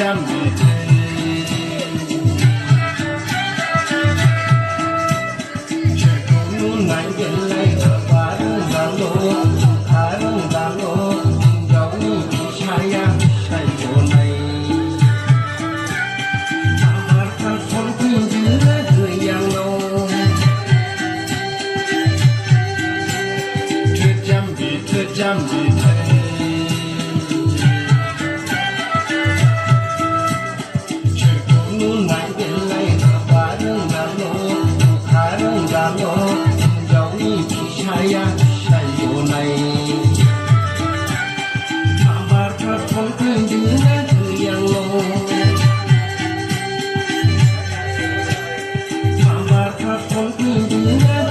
jam bite che con nai gen lai ba dang lo tha dang lo dầu ni chaya sai yo nai amar ka thon tin jile người yang lo jam bite Chaya sayo nai amar ka thon tin jile người yang lo amar ka thon tin jile